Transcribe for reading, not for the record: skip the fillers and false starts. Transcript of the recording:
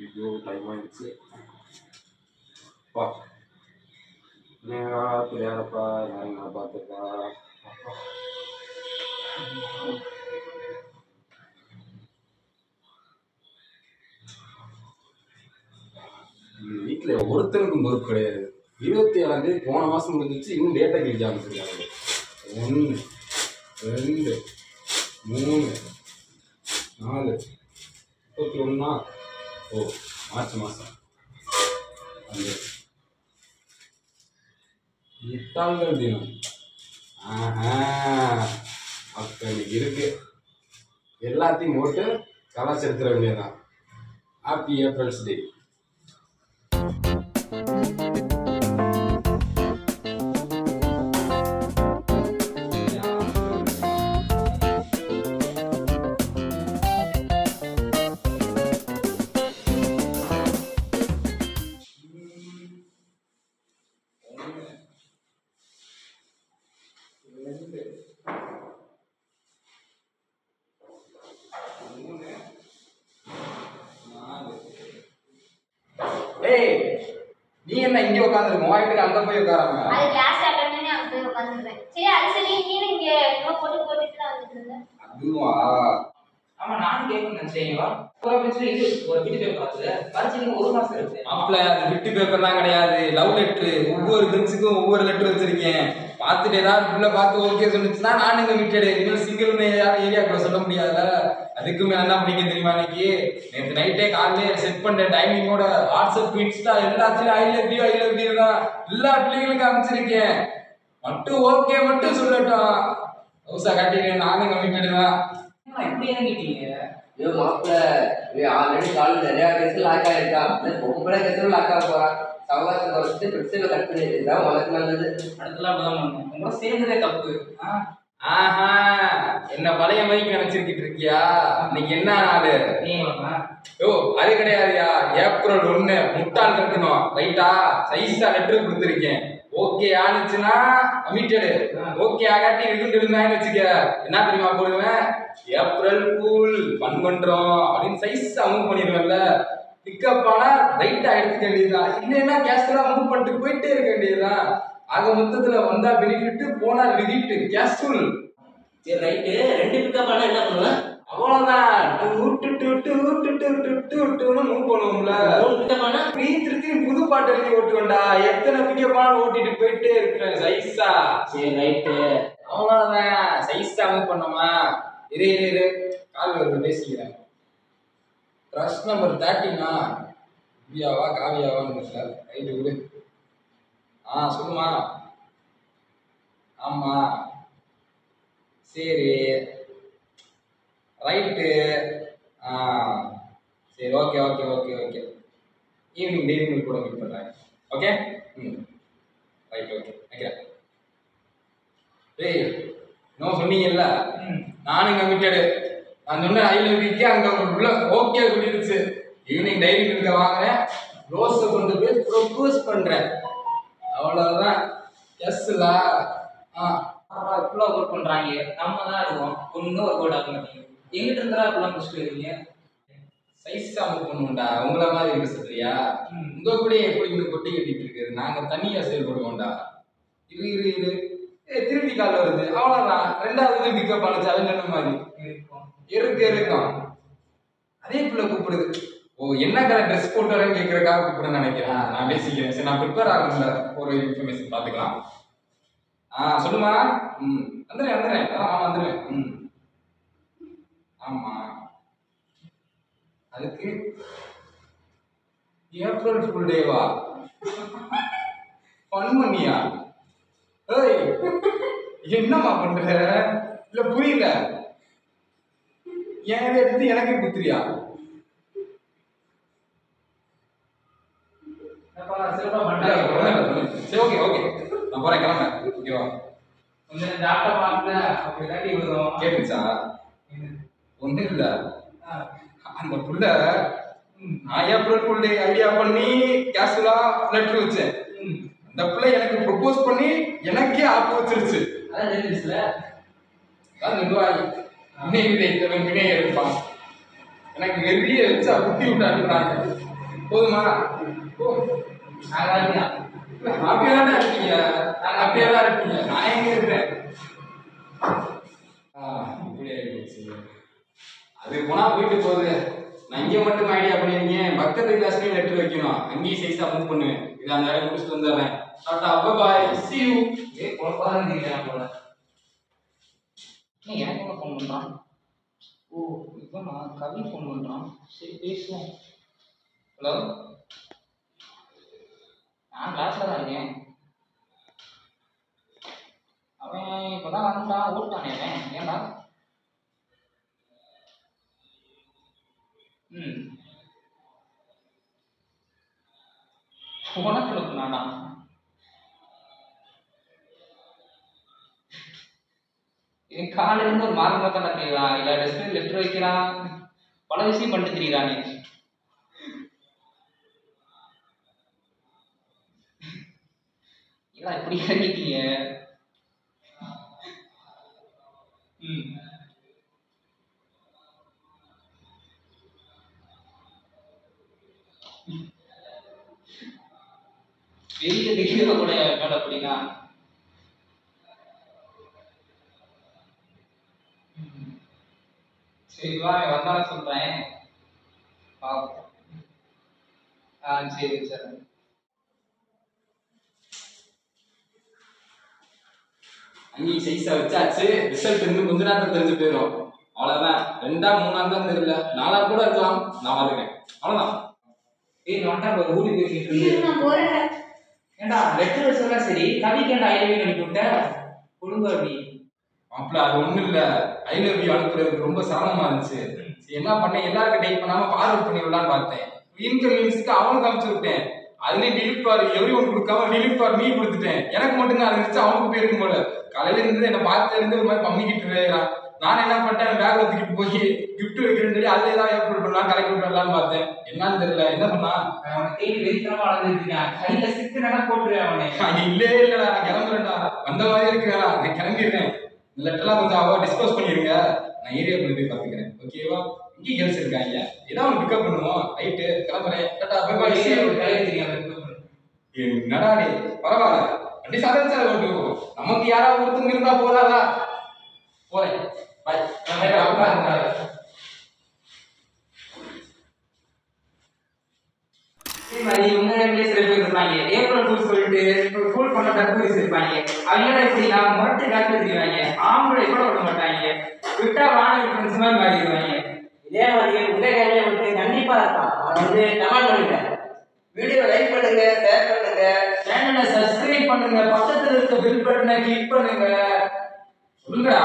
ஐயோ டைம் ஆயிடுச்சு. பா நேரா பிள்ளையாரப்பா யாருங்க பார்த்துப்பா. வீட்டில் ஒருத்தனுக்கும் பொறுப்பு கிடையாது. 27ஆம் தேதி போன மாதம் முடிஞ்சிச்சு, இன்னும் டேட்டா கிழிக்க ஆரம்பிச்சிருக்காங்க. 1 2 3 4 31 ஓ மார்ச் மாதம் அந்த முட்டாள்கள் தினம். அப்போ இன்னைக்கு இருக்கு. எல்லாத்தையும் போட்டு கலாச்சாரத்தில் வேண்டியதான். ஹாப்பி ஏப்ரல்ஸ் டே. நீ என்ன இங்க உட்கார்ந்திருக்க? வாயிட்டு அங்க போய் உட்காராம. அது கிளாஸ் அட்டெண்ட் பண்ணி அங்க போய் உட்கார்ந்திருக்கேன். சரி அது சரி, நீ இங்க என்ன போட்டுட்டு தான் வந்துருந்த? அதுவா? ஆமா நானும் கேட்கணும் நினைச்சேன். ஒரு பேப்பர் இது ஒரு பிடி பேப்பர் ஆகுது. பரிச்சைக்கு ஒரு மாசம் இருக்கு. மாப்ள அது பிட்டு பேப்பர்லாம் கிடையாது. Love letter. ஒவ்வொரு பெஞ்சுக்கும் ஒவ்வொரு லெட்டர் வச்சிருக்கேன். பார்த்துட்டு ஏதாவது உள்ள பார்த்து ஓகே சொன்னிச்சுன்னா நான் இங்க விட்டுடு. இன்னும் சிங்கிள்னு யாரும் ஏரியாக்குள்ள சொல்ல முடியாதுல்ல. அதுக்கு மேல என்ன பண்ணிக்க தெரியுமா? இன்னைக்கு நேற்று நைட்டே காலையிலே செட் பண்ற டைமிங்கோட வாட்ஸ்அப் இன்ஸ்டா எல்லாத்துலயும் ஐ லவ் யூ தான் எல்லா பிள்ளைகளுக்கும் அமைச்சிருக்கேன். மட்டும் ஓகே மட்டும் சொல்லட்டும். ஹவுஸா காட்டிடுவேன். நானும் இங்க விட்டுடுவேன். இப்படி இறங்கிட்டீங்க? ஐயோ மாப்பிள்ள ஆல்ரெடி கால் நிறைய கேஸ் லாக் ஆயிருக்கா. பொம்பளை கேஸ் லாக் ஆக போறா. சவகாசம் குறைச்சிட்டு பிரச்சனை கட் பண்ணிட்டுதான் உனக்கு நல்லது. அடுத்தலாம் அப்படிதான் பண்ணணும். உங்களோட சேர்ந்ததே தப்பு. ஆஹா என்ன பழைய மாதிரி நினைச்சிருக்கிட்டு இருக்கியா? இன்னைக்கு என்ன நாளு? ஓ அது கிடையாதுயா. ஏப்ரல் 1 முட்டாள் இருக்கணும். ரைட்டா? சைஸா லெட்டர் கொடுத்துருக்கேன். ஓகே ஆனிச்சுன்னா அமிட்டடு. ஓகே ஆகாட்டி இருக்குன்னு வச்சுக்க. என்ன தெரியுமா போடுவேன்? ஏப்ரல் கூல் ஃபன் பண்றோம் அப்படின்னு சைஸா மூவ் பண்ணிடுவேன்ல. பிக்கப் ஆனா ரைட்டா எடுத்துக்க வேண்டியதுதான். இல்லைன்னா கேஷுவலா மூவ் பண்ணிட்டு போயிட்டே இருக்க வேண்டியதுதான். ஆக மொத்தத்துல வந்தா பெனிஃபிட், போனா ரிதிட்டு கேஷுவல். சரி ரைட்டு. 2 பிக்கப் ஆனா என்ன பண்ணுவேன்? அவ்வளவுதான். மூவ் பண்ணுவோம்ல. 3 பிக்கப் ஆனா திருத்தி புது பாட்டு எழுதி ஓட்டுவேன்டா. எத்தனை பிக்கப்பான ஓட்டிட்டு போயிட்டே இருப்பேன் சைஸா. சரி ரைட்டு. அவ்வளவுதான். சைஸா மூவ் பண்ணோமா? இரு கால் வருது பேசிக்கிறேன். ட்ரஸ்ட் நம்பர் 13 திவ்யாவா காவியாவான்னு தெரியல. ரைட்டு விடு. சொல்லுமா. ஆமா சரி ரைட்டு. சரி ஓகே ஈவினிங் டெய்லி மில்க் கூட மீட் பண்ணுறேன். ஓகே ரைட் ஓகே வைக்கிறேன். டேய் இன்னும் சொன்னீங்கல்ல, நானும் இங்கே விட்டுடு. நான் சொன்ன ஐ லவ் யூக்கு அங்கே உள்ள ஓகே சொல்லிடுச்சு. ஈவினிங் டைரி மில்க வாங்குறேன். ரோஸை கொண்டு போய் ப்ரொப்போஸ் பண்ணுறேன். அவ்வளோதான். எஸ்ல இப்பெல்லாம் ஒர்க் பண்றாங்க. நம்ம தான் இருக்கோம். ஒன்னும் ஒர்க் அவுட் ஆக மாட்டீங்க. எங்கிட்ட இருந்தா இப்பெல்லாம் முடிச்சுட்டு இருக்கீங்க. சைஸா மூவ் பண்ணுவோம்டா. உங்களை மாதிரி இருக்க சொல்றியா? உங்க கூட எப்படி இங்க கொட்டி கட்டிட்டு இருக்குது? நாங்க தனியா செயல்படுவோம்டா. இரு திருப்பி கால் வருது. அவ்வளவுதான். 2வது பிக்கப் ஆனிச்சு. அவன் சொன்ன மாதிரி இருக்கும். அதே பிள்ளை கூப்பிடுது. ஓ என்ன கலர் ட்ரெஸ் போட்டு வரேன்னு கேட்கறதுக்காக கூப்பிடுன்னு நினைக்கிறேன். நான் பேசிக்கிறேன். சரி நான் ப்ரிப்பேர் ஆகணும்ல. ஒரு இன்ஃபர்மேஷன் பார்த்துக்கலாம். சொல்லுமா. வந்துடுறேன். வந்துடுவேன். ஆமா அதுக்கு ஏப்ரல் ஃபுல் டேவா? ஃபன் பண்ணியா? ஏய் என்னம்மா பண்ற? இல்ல புரியல. என் எடுத்து எனக்கு குத்துறியா? சரி ஓகே நான் போறேன், கிளம்புறேன். ஓகேவா? கொஞ்சம் டாக்டர் பார்க்கல அப்படி இல்லாட்டி விடுறோம். கேட்டுச்சா? ஒன்றும் இல்ல. அந்த புள்ள நான் ஏப்ரல் ஃபுல் டே ஐடியா பண்ணி கேஷுவலா லெட்டர் வச்சேன். அந்த பிள்ளை எனக்கு ப்ரொபோஸ் பண்ணி எனக்கே ஆப்பு வச்சிருச்சு. அதான் தெரிஞ்சிச்சுல. அதான் நிர்வாகி வினய் எடுப்பான். எனக்கு வெறிய வச்சு குத்தி விட்டாங்க. போதுமா? ஹாப்பியா தானே இருக்கீங்க? ஹாப்பியா தான் இருக்கீங்க. நான் எங்க இருப்பேன்? இப்படி ஆயிடுச்சு. அது போனா போயிட்டு போகுது. நான் இங்கே மட்டும் ஐடியா பண்ணிருக்கேன். பக்கத்து கிளாஸ்லயும் லெட்டர் வைக்கணும். அங்கேயும் சைஸா மூவ் பண்ணுவேன். இது அந்த வேலையை முடிச்சுட்டு வந்துடுறேன். டாடா பாய் see you. குழப்பதான் இருந்தீங்க போல. எனக்கு என்ன ஃபோன் பண்றான்? ஓ இப்போ நான் கவி ஃபோன் பண்றான். சரி பேசுவோம். ஹலோ, நான் கிளாஸ்ல தான் இருக்கேன். அவன் இப்போதான் வந்துட்டான், ஓட்டானே அவன். ஏன்டா? உனக்கு இருக்குனாடா? என் காலையில இருந்து ஒரு மார்க் தான் தெரியலாம். இல்ல டெஸ்ட்ல லெட்டர் வைக்கிறான், பல விஷயம் பண்ணிட்டு தெரியுறானே. இல்ல இப்படி இறங்கிட்டீங்க. வெளியே தெரியல கூட மேல அப்படின்னா. சரி வா, வந்தாலும் சொல்றேன். சரி சார். அங்கேயும் சைஸா வச்சாச்சு. ரிசல்ட் இன்னும் கொஞ்ச நேரத்தில் தெரிஞ்சு போயிடும். அவ்வளவுதான். 2ஆ 3ஆ தான் தெரியல, 4ஆ கூட இருக்கலாம். நான் பாத்துக்கிறேன். அவ்வளவுதான். நோட்டா ஒரு ஊடி பேசிட்டு இருக்கு. ஏண்டா லெட்டர் வச்சதெல்லாம் சரி, கவிக்கு ஏன்டா ஐ லவ் யூ அனுப்பி விட்ட? கொடுங்க அப்படி. மாப்பிள்ள அது ஒண்ணும் இல்ல. ஐ லவ் யூ அனுப்புறதுக்கு ரொம்ப சிரமமா இருந்துச்சு. என்ன பண்ணேன், எல்லாருக்கும் டைப் பண்ணாம ஃபார்வர்ட் பண்ணி விடலான்னு பார்த்தேன். இன்கன்வீனியன்ஸ்க்கு அவனுக்கு அனுப்பிச்சு விட்டேன். அதுலயும் டிலீட் ஃபார் எவ்ரி ஒன் கொடுக்காம டிலீட் ஃபார் மீ கொடுத்துட்டேன். எனக்கு மட்டும் தான் இருந்துச்சு, அவனுக்கு போயிருக்கும் போல. காலையில இருந்து என்ன பார்த்து இருந்து ஒரு மாதிரி பம்மிக்கிட்டு இருக்கிறான். நான் என்ன பண்ணிட்டேன், பேக் வச்சுக்கிட்டு போய் கிஃப்ட் வைக்கிறேன்னு சொல்லி அதுல ஏதாவது ஏற்பாடு பண்ணலாம், கலெக்ட் விடலான்னு பார்த்தேன். என்னன்னு தெரியல. என்ன சொன்னா, அவனை தேடி வெறித்தனமா வளர்ந்துருக்கான். கையில சிக்கு நடா போட்டுருவேன் அவனை. இல்லே இல்லடா, நான் கிளம்புறேன்டா. வந்த மாதிரி இருக்கிறேன், நான் கிளம்பிடுறேன். இந்த லெட்டர்லாம் கொஞ்சம் அவ டிஸ்போஸ் பண்ணிருங்க. நான் ஏரியாக்குள்ள போய் பார்த்துக்கிறேன். ஓகேவா? இங்கே கேர்ள்ஸ் இருக்காங்க, ஏதாவது ஒன்று பிக்கப் பண்ணுவோம். ரைட்டு, கிளம்புறேன். என்னடா டே, பரவாயில்ல. அப்படி சாதாரண ஓட்டுவோம். நமக்கு யாராவது ஒருத்தங்க இருந்தா போதாதா? போறேன். பாய். ஏப்ரல் ஃபூல் சொல்லிட்டு ஃபூல் பண்ண தற்போது இருப்பாங்க. அவங்க எப்படின்னா முரட்டு காட்டு தெரிவாங்க. ஆம்பளை கூட விட மாட்டாங்க. விட்டா வானவில் ஃப்ரெண்ட்ஸ் மாதிரி மாறிடுவாங்க. இதே மாதிரி உங்க கையிலே விட்டு கண்டிப்பா இருக்கான். வந்து கமெண்ட் பண்ணுங்க, வீடியோ லைக் பண்ணுங்க, ஷேர் பண்ணுங்க, சேனலை சப்ஸ்கிரைப் பண்ணுங்க, பக்கத்துல இருக்க பெல் பட்டனை கிளிக் பண்ணுங்க. சொல்லுங்கடா.